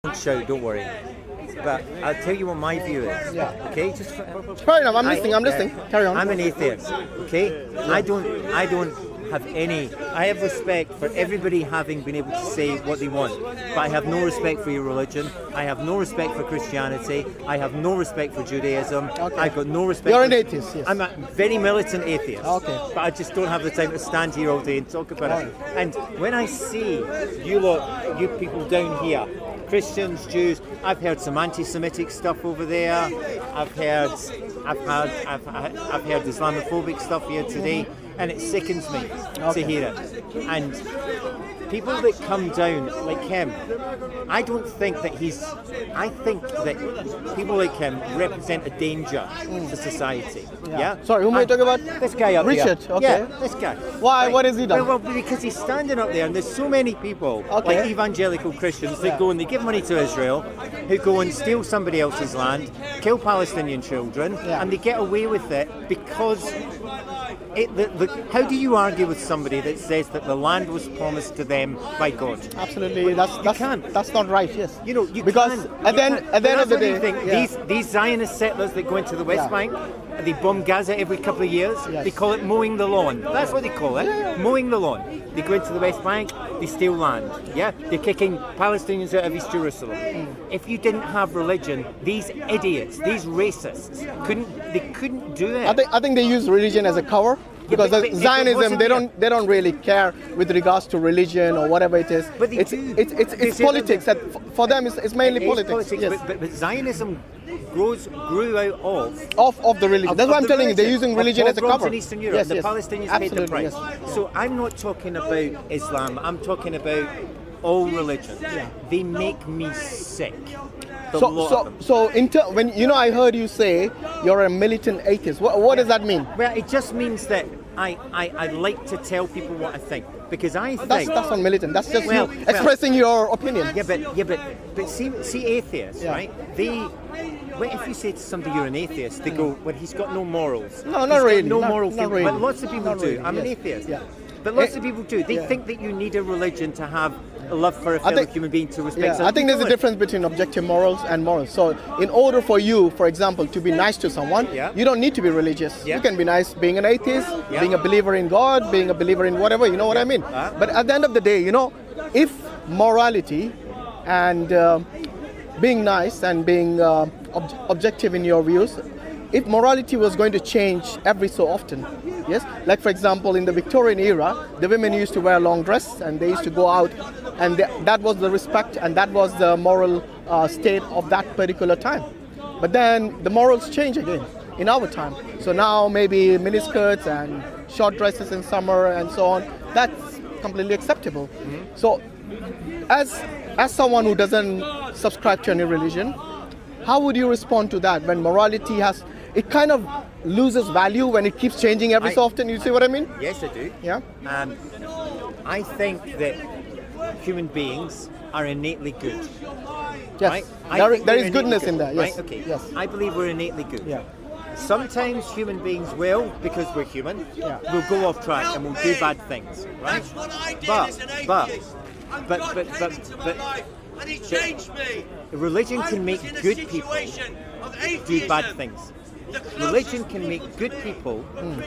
Don't shout, don't worry. But I'll tell you what my view is. Yeah. Okay, just fair enough. I'm listening. Carry on. I'm an atheist. Okay, I don't have any. I have respect for everybody having been able to say what they want, but I have no respect for your religion. I have no respect for Christianity. I have no respect for Judaism. Okay. I've got no respect. You're an atheist. Yes. I'm a very militant atheist. Okay. But I just don't have the time to stand here all day and talk about it. And when I see you people down here, Christians, Jews, I've heard some anti-Semitic stuff over there. I've heard Islamophobic stuff here today, and it sickens me to hear it. And people that come down like him, I don't think that I think that people like him represent a danger to society. Yeah. Sorry, who am I talking about? This guy up Richard. here. Okay. Yeah, this guy. Why? Right. What has he done? Well, because he's standing up there, and there's so many people, like evangelical Christians, that go and they give money to Israel, who go and steal somebody else's land, kill Palestinian children, and they get away with it because. How do you argue with somebody that says that the land was promised to them by God? Absolutely, that's not right. Yes, because at the end of the day, these Zionist settlers that go into the West Bank, they bomb Gaza every couple of years. Yes. They call it mowing the lawn. That's what they call it, mowing the lawn. They go into the West Bank, they steal land. Yeah, they're kicking Palestinians out of East Jerusalem. If you didn't have religion, these idiots, these racists, couldn't do it. I think they use religion as a cover. Because Zionism, they don't really care with regards to religion or whatever it is. But it's politics. For them, it's mainly politics. Yes. But Zionism grew out of the religion. That's what I'm telling you. They're using religion as a cover. In Eastern Europe, the Palestinians paid the price. Yes. So I'm not talking about Islam. I'm talking about all religions. They make me sick. When I heard you say you're a militant atheist, what does that mean? Well, it just means that I like to tell people what I think, because I think that's not militant. That's just you expressing your opinion. But see atheists, right? If you say to somebody you're an atheist, they go, well, he's got no morals. No, not really. No moral feeling. Really. But lots of people do. I'm an atheist. Yeah. But lots of people do. They think that you need a religion to have a love for a fellow human being, to respect. I think there's a difference between objective morals and morals. So in order for you, for example, to be nice to someone, you don't need to be religious. You can be nice being an atheist, being a believer in God, being a believer in whatever, you know what I mean? But at the end of the day, if morality and being nice and being objective in your views, if morality was going to change every so often, yes, like for example in the Victorian era, the women used to wear a long dress and they used to go out, and that was the respect and that was the moral state of that particular time. But then the morals change again in our time. So now maybe miniskirts and short dresses in summer and so on, that's completely acceptable. So as someone who doesn't subscribe to any religion, how would you respond to that when morality it kind of loses value when it keeps changing every so often? You see what I mean? Yes, I do. Yeah. I think that human beings are innately good. Yes. Right? There is goodness in there. Yes. Right? Okay. Yes. I believe we're innately good. Yeah. Sometimes human beings will, because we're human, we'll go off track and we'll do bad things. Right? But religion can make good people do bad things. Religion can make good people,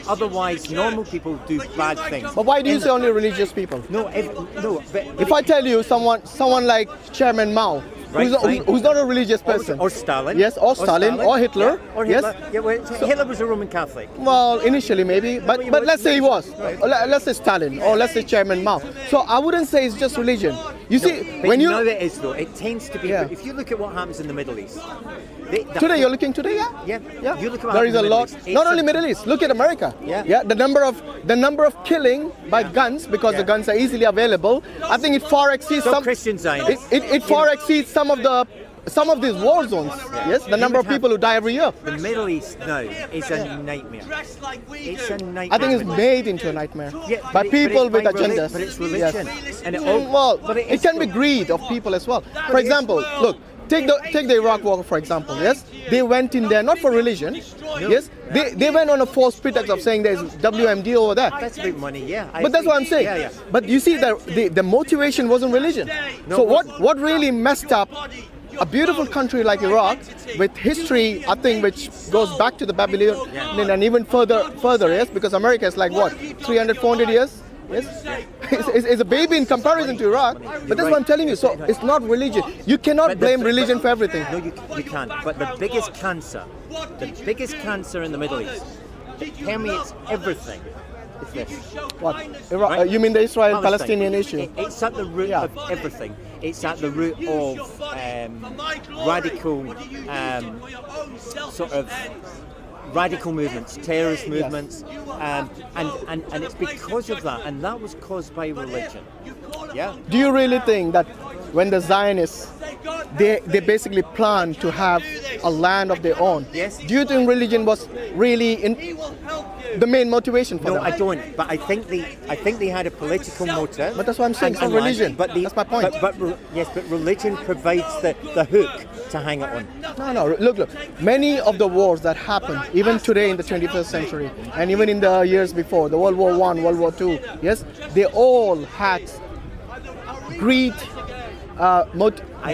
otherwise normal people do bad things. But why do you say only religious people? If I tell you someone like Chairman Mao, who's not a religious person. Or Stalin. Yes, or Stalin, or Hitler. Yeah, or Hitler. Yes. Yeah, well, Hitler was a Roman Catholic. Well, initially maybe, but let's say he was. Right. Let's say Stalin, or let's say Chairman Mao. So I wouldn't say it's just religion. You see, when you know it is though, it tends to be. If you look at what happens in the Middle East. You're looking today, yeah. You look at there is a lot. Not only Middle East. Look at America. Yeah. The number of killing by guns, because the guns are easily available. I think it far exceeds some Christian Zionism. It far exceeds some of these war zones. Yes, the number of people who die every year. The Middle East now is a nightmare. It's a nightmare. I think it's made into a nightmare by people with agendas. But it's religion. Yes. And it can be greed of people as well. For example, look. Take the Iraq war, for example, yes? They went in there not for religion, No. Yes, they went on a false pretext of saying there's WMD over there. That's about money, yeah. But that's what I'm saying. Yeah, yeah. But you see, the motivation wasn't religion. No, so what really messed up a beautiful country like Iraq, with history, I think, which goes back to the Babylonian and even further, yes, because America is like what, 300, 400 years? Yes, it's a baby in comparison to Iraq. But that's what I'm telling you. So it's not religion. You cannot blame religion for everything. No, you can't. But the biggest cancer in the Middle East, it permeates everything. Is this. What? Iraq, right? You mean the Israel-Palestinian issue? It's at the root of everything. It's at the root of radical sort of radical movements, terrorist movements, and it's because of that, and that was caused by religion. Yeah. Do you really think that when the Zionists they basically plan to have a land of their own? Yes. Do you think religion was really the main motivation for them? No, I don't. But I think they had a political motive. But that's what I'm saying. It's not religion. But that's my point. But religion provides the hook to hang it on. No. Look. Many of the wars that happened, even today in the 21st century, and even in the years before, the World War I, World War II, yes, they all had greed,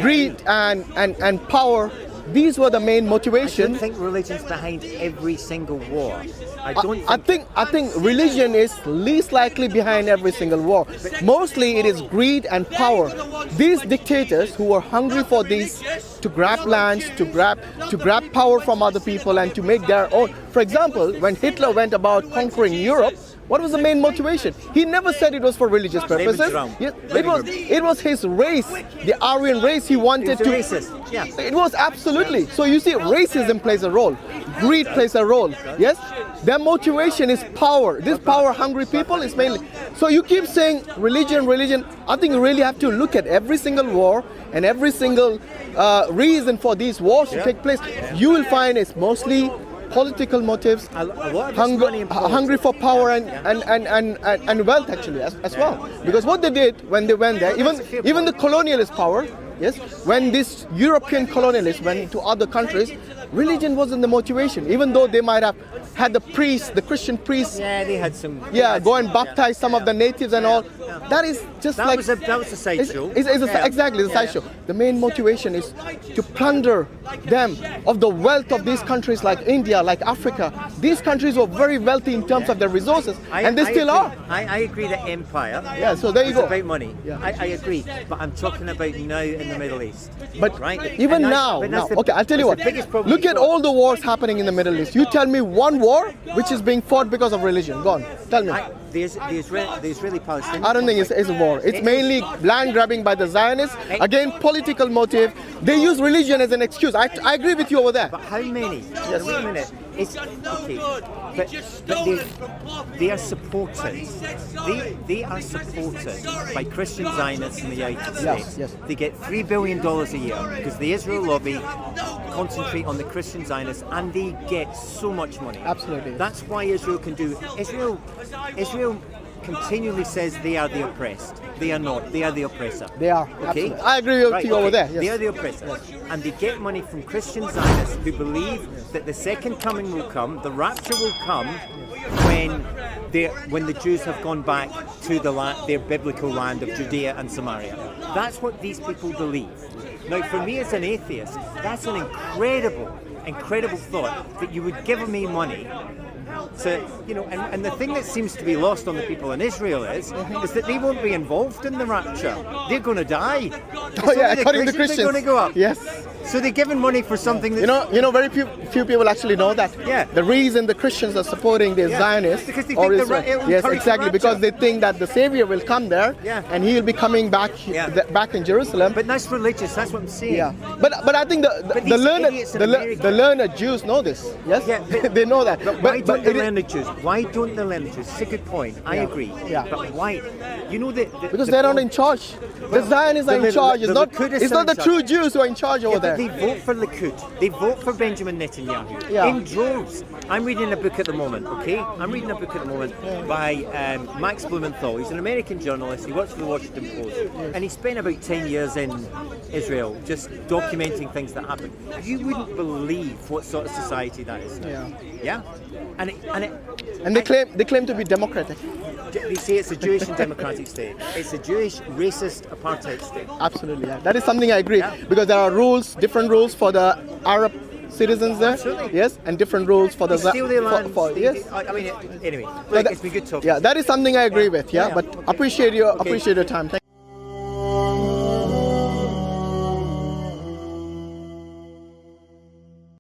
greed and power. These were the main motivation. I don't think religion's behind every single war. I think religion is least likely behind every single war. Mostly it is greed and power. These dictators who were hungry for these, to grab lands, to grab power from other people and to make their own. For example, when Hitler went about conquering Europe, what was the main motivation? He never said it was for religious purposes. Yes, it was his race, the Aryan race. He wanted to. Racist. Yeah. It was absolutely. So you see, racism plays a role. Greed plays a role. Yes, their motivation is power. These power-hungry people is mainly. So you keep saying religion. I think you really have to look at every single war and every single reason for these wars to take place. You will find it's mostly political motives, hungry for power and wealth actually as well. Because what they did when they went there, even the colonialist power, yes, when these European colonialists went into other countries, religion wasn't the motivation. Even though they might have had the priests, the Christian priests, they had some. Go and baptize some of the natives and all. That is just that was a sideshow. Exactly, the sideshow. The main motivation is to plunder them of the wealth of these countries like India, like Africa. These countries were very wealthy in terms of their resources, and they still are. I agree that empire. Yeah, so there you go. It's about money. Yeah. I agree, but I'm talking about now in the Middle East. But right? even now, okay, I'll tell you what. Look at all the wars happening in the Middle East. You tell me one war which is being fought because of religion. Go on, tell me. The Israeli-Palestinian. I don't think it's a war. It's mainly land grabbing by the Zionists. Again, political motive. They use religion as an excuse. I agree with you over there. But how many? Yes. Wait a minute. It's okay. But they are supported. They are supported by Christian Zionists in the United States. Yes. They get $3 billion a year because the Israel lobby concentrate on the Christian Zionists, and they get so much money. Absolutely. That's why Israel can do. Israel continually says they are the oppressed. They are not. They are the oppressor. They are. Okay. Absolutely. I agree with you over there. Yes. They are the oppressor. Yes. And they get money from Christian Zionists who believe that the second coming will come, the rapture will come when the Jews have gone back to their biblical land of Judea and Samaria. That's what these people believe. Now, for me as an atheist, that's an incredible thought that you would give me money. So, and the thing that seems to be lost on the people in Israel is that they won't be involved in the rapture. They're going to die. According to Christians. They're going to go up. Yes. So they're giving money for something that... very few people actually know that. Yeah. The reason the Christians are supporting the Zionists... Because they think yes, exactly. Because they think that the Savior will come there and he will be coming back back in Jerusalem. But that's religious, that's what I'm saying. Yeah. But I think the learned Jews know this. Yes? Yeah, they know that. But why don't the learned Jews? Why don't the learned Jews? It's a good point. I agree. Yeah. But why? Because they're not in charge. The Zionists are in charge. It's not the true Jews who are in charge over there. They vote for Likud. They vote for Benjamin Netanyahu in droves. I'm reading a book at the moment, okay? By Max Blumenthal. He's an American journalist. He works for the Washington Post. And he spent about 10 years in Israel, just documenting things that happen, you wouldn't believe what sort of society that is. Yeah. And they claim to be democratic. They say it's a Jewish and democratic state. It's a Jewish racist apartheid state. Absolutely, yeah. That is something I agree, because there are rules, different rules for the Arab citizens there. Absolutely. Yes, and different rules for the steal their land. Yes. I mean, anyway, look, it's been good talking. Yeah, that is something I agree with. Yeah, but appreciate your time. Thank you.